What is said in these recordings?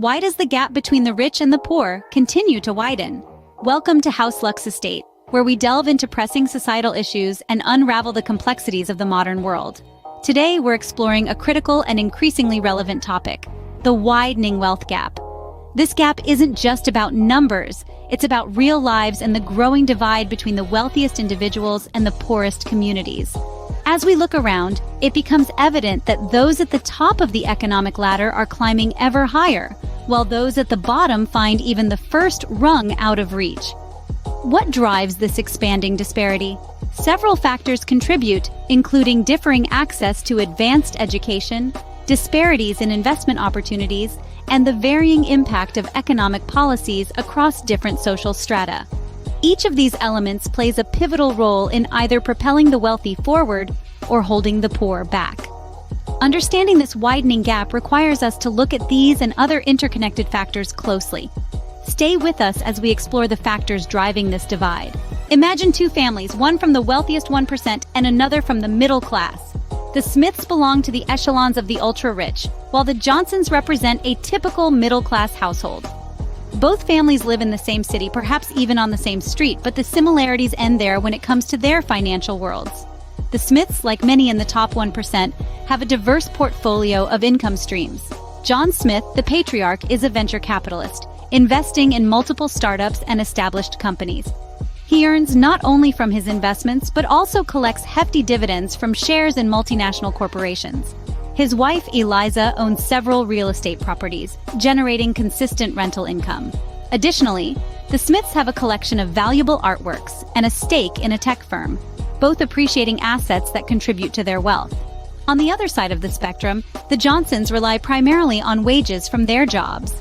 Why does the gap between the rich and the poor continue to widen? Welcome to House Lux Estate, where we delve into pressing societal issues and unravel the complexities of the modern world. Today, we're exploring a critical and increasingly relevant topic: the widening wealth gap. This gap isn't just about numbers, it's about real lives and the growing divide between the wealthiest individuals and the poorest communities. As we look around, it becomes evident that those at the top of the economic ladder are climbing ever higher, while those at the bottom find even the first rung out of reach. What drives this expanding disparity? Several factors contribute, including differing access to advanced education, disparities in investment opportunities, and the varying impact of economic policies across different social strata. Each of these elements plays a pivotal role in either propelling the wealthy forward or holding the poor back. Understanding this widening gap requires us to look at these and other interconnected factors closely. Stay with us as we explore the factors driving this divide. Imagine two families, one from the wealthiest 1% and another from the middle class. The Smiths belong to the echelons of the ultra-rich, while the Johnsons represent a typical middle-class household. Both families live in the same city, perhaps even on the same street, but the similarities end there when it comes to their financial worlds. The Smiths, like many in the top 1%, have a diverse portfolio of income streams. John Smith, the patriarch, is a venture capitalist, investing in multiple startups and established companies. He earns not only from his investments, but also collects hefty dividends from shares in multinational corporations. His wife, Eliza, owns several real estate properties, generating consistent rental income. Additionally, the Smiths have a collection of valuable artworks and a stake in a tech firm, both appreciating assets that contribute to their wealth. On the other side of the spectrum, the Johnsons rely primarily on wages from their jobs.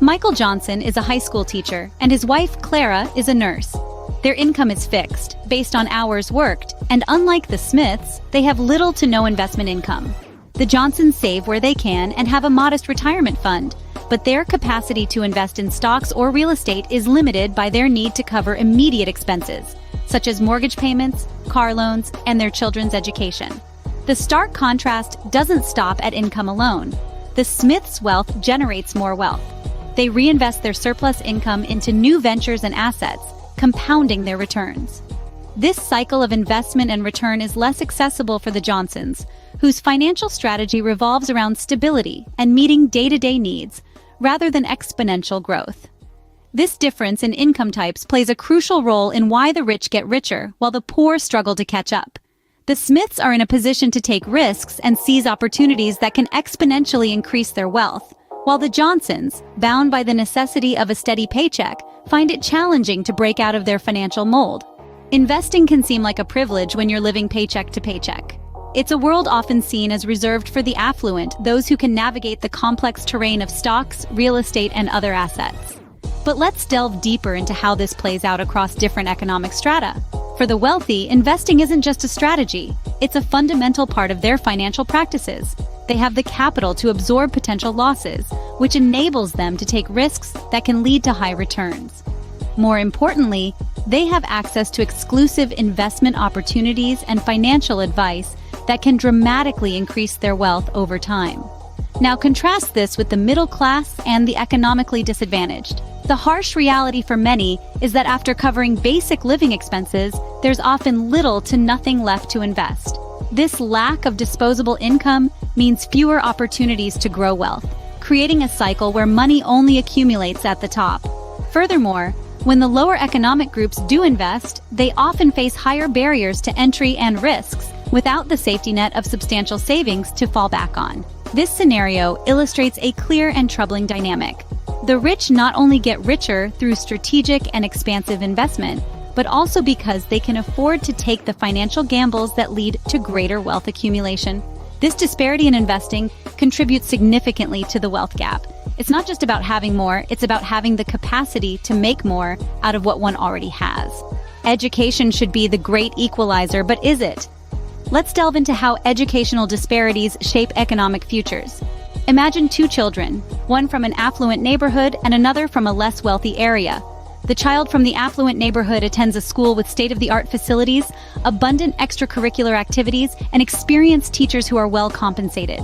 Michael Johnson is a high school teacher, and his wife, Clara, is a nurse. Their income is fixed, based on hours worked, and unlike the Smiths, they have little to no investment income. The Johnsons save where they can and have a modest retirement fund, but their capacity to invest in stocks or real estate is limited by their need to cover immediate expenses, such as mortgage payments, car loans, and their children's education. The stark contrast doesn't stop at income alone. The Smiths' wealth generates more wealth. They reinvest their surplus income into new ventures and assets, compounding their returns. This cycle of investment and return is less accessible for the Johnsons, whose financial strategy revolves around stability and meeting day-to-day needs, rather than exponential growth. This difference in income types plays a crucial role in why the rich get richer while the poor struggle to catch up. The Smiths are in a position to take risks and seize opportunities that can exponentially increase their wealth, while the Johnsons, bound by the necessity of a steady paycheck, find it challenging to break out of their financial mold. Investing can seem like a privilege when you're living paycheck to paycheck. It's a world often seen as reserved for the affluent, those who can navigate the complex terrain of stocks, real estate, and other assets. But let's delve deeper into how this plays out across different economic strata. For the wealthy, investing isn't just a strategy, it's a fundamental part of their financial practices. They have the capital to absorb potential losses, which enables them to take risks that can lead to high returns. More importantly, they have access to exclusive investment opportunities and financial advice that can dramatically increase their wealth over time. Now contrast this with the middle class and the economically disadvantaged. The harsh reality for many is that after covering basic living expenses, there's often little to nothing left to invest. This lack of disposable income means fewer opportunities to grow wealth, creating a cycle where money only accumulates at the top. Furthermore, when the lower economic groups do invest, they often face higher barriers to entry and risks without the safety net of substantial savings to fall back on. This scenario illustrates a clear and troubling dynamic. The rich not only get richer through strategic and expansive investment, but also because they can afford to take the financial gambles that lead to greater wealth accumulation. This disparity in investing contributes significantly to the wealth gap. It's not just about having more, it's about having the capacity to make more out of what one already has. Education should be the great equalizer, but is it? Let's delve into how educational disparities shape economic futures. Imagine two children, one from an affluent neighborhood and another from a less wealthy area. The child from the affluent neighborhood attends a school with state-of-the-art facilities, abundant extracurricular activities, and experienced teachers who are well compensated.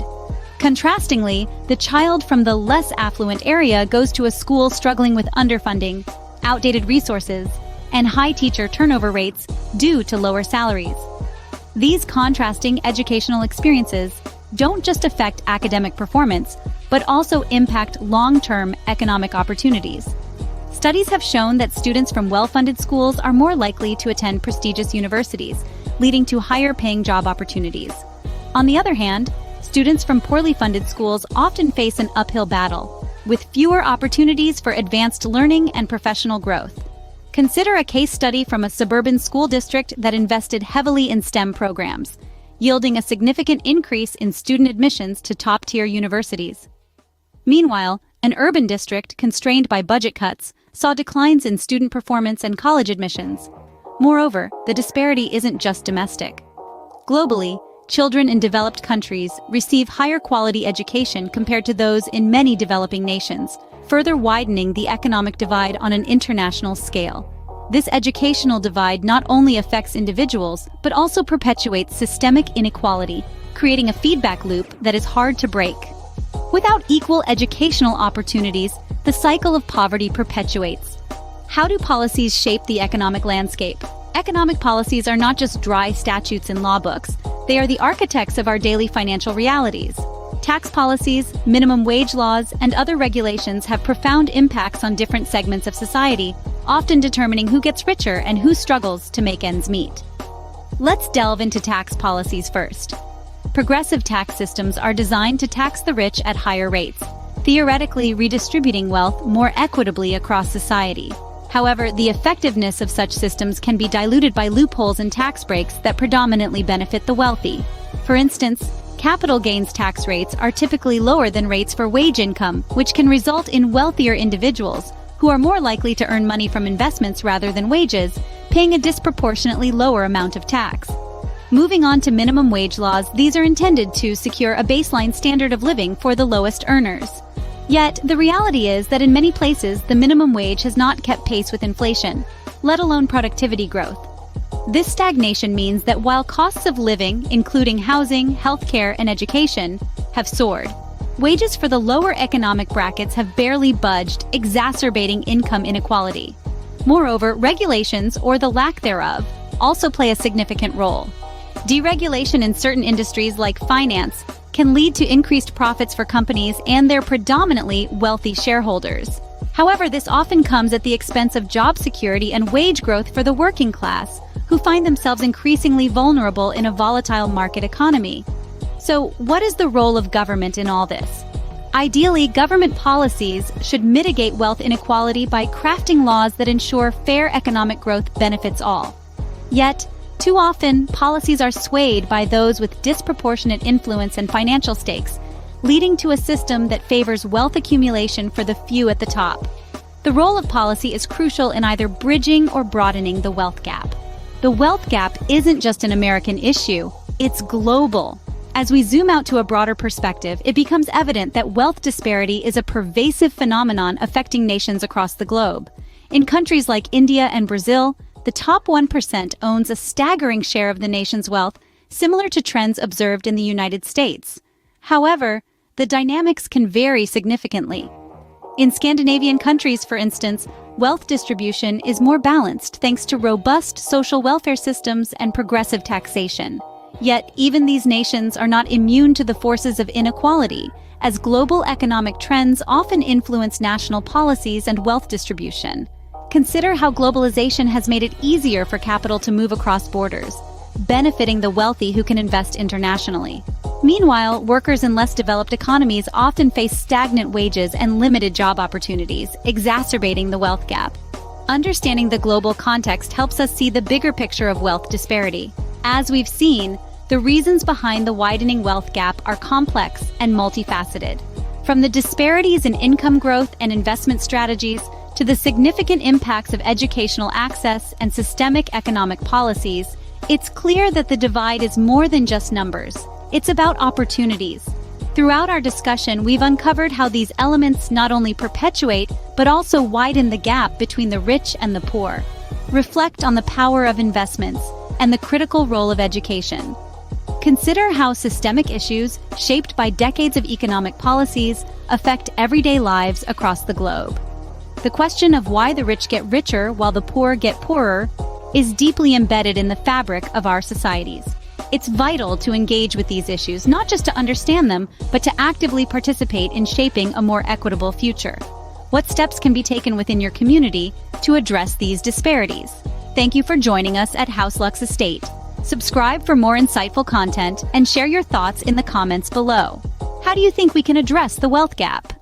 Contrastingly, the child from the less affluent area goes to a school struggling with underfunding, outdated resources, and high teacher turnover rates due to lower salaries. These contrasting educational experiences don't just affect academic performance, but also impact long-term economic opportunities. Studies have shown that students from well-funded schools are more likely to attend prestigious universities, leading to higher-paying job opportunities. On the other hand, students from poorly funded schools often face an uphill battle, with fewer opportunities for advanced learning and professional growth. Consider a case study from a suburban school district that invested heavily in STEM programs, yielding a significant increase in student admissions to top-tier universities. Meanwhile, an urban district constrained by budget cuts saw declines in student performance and college admissions. Moreover, the disparity isn't just domestic. Globally, children in developed countries receive higher quality education compared to those in many developing nations, further widening the economic divide on an international scale. This educational divide not only affects individuals, but also perpetuates systemic inequality, creating a feedback loop that is hard to break. Without equal educational opportunities, the cycle of poverty perpetuates. How do policies shape the economic landscape? Economic policies are not just dry statutes in law books. They are the architects of our daily financial realities. Tax policies, minimum wage laws, and other regulations have profound impacts on different segments of society, often determining who gets richer and who struggles to make ends meet. Let's delve into tax policies first. Progressive tax systems are designed to tax the rich at higher rates, theoretically redistributing wealth more equitably across society. However, the effectiveness of such systems can be diluted by loopholes and tax breaks that predominantly benefit the wealthy. For instance, capital gains tax rates are typically lower than rates for wage income, which can result in wealthier individuals, who are more likely to earn money from investments rather than wages, paying a disproportionately lower amount of tax. Moving on to minimum wage laws, these are intended to secure a baseline standard of living for the lowest earners. Yet, the reality is that in many places, the minimum wage has not kept pace with inflation, let alone productivity growth. This stagnation means that while costs of living, including housing, healthcare, and education, have soared, wages for the lower economic brackets have barely budged, exacerbating income inequality. Moreover, regulations, or the lack thereof, also play a significant role. Deregulation in certain industries like finance can lead to increased profits for companies and their predominantly wealthy shareholders. However, this often comes at the expense of job security and wage growth for the working class, who find themselves increasingly vulnerable in a volatile market economy. So, what is the role of government in all this? Ideally, government policies should mitigate wealth inequality by crafting laws that ensure fair economic growth benefits all. Yet, too often, policies are swayed by those with disproportionate influence and financial stakes, leading to a system that favors wealth accumulation for the few at the top. The role of policy is crucial in either bridging or broadening the wealth gap. The wealth gap isn't just an American issue, it's global. As we zoom out to a broader perspective, it becomes evident that wealth disparity is a pervasive phenomenon affecting nations across the globe. In countries like India and Brazil, the top 1% owns a staggering share of the nation's wealth, similar to trends observed in the United States. However, the dynamics can vary significantly. In Scandinavian countries, for instance, wealth distribution is more balanced thanks to robust social welfare systems and progressive taxation. Yet, even these nations are not immune to the forces of inequality, as global economic trends often influence national policies and wealth distribution. Consider how globalization has made it easier for capital to move across borders, benefiting the wealthy who can invest internationally. Meanwhile, workers in less developed economies often face stagnant wages and limited job opportunities, exacerbating the wealth gap. Understanding the global context helps us see the bigger picture of wealth disparity. As we've seen, the reasons behind the widening wealth gap are complex and multifaceted. From the disparities in income growth and investment strategies to the significant impacts of educational access and systemic economic policies, it's clear that the divide is more than just numbers. It's about opportunities. Throughout our discussion, we've uncovered how these elements not only perpetuate, but also widen the gap between the rich and the poor. Reflect on the power of investments and the critical role of education. Consider how systemic issues, shaped by decades of economic policies, affect everyday lives across the globe. The question of why the rich get richer while the poor get poorer is deeply embedded in the fabric of our societies. It's vital to engage with these issues, not just to understand them, but to actively participate in shaping a more equitable future. What steps can be taken within your community to address these disparities? Thank you for joining us at House Lux Estate. Subscribe for more insightful content and share your thoughts in the comments below. How do you think we can address the wealth gap?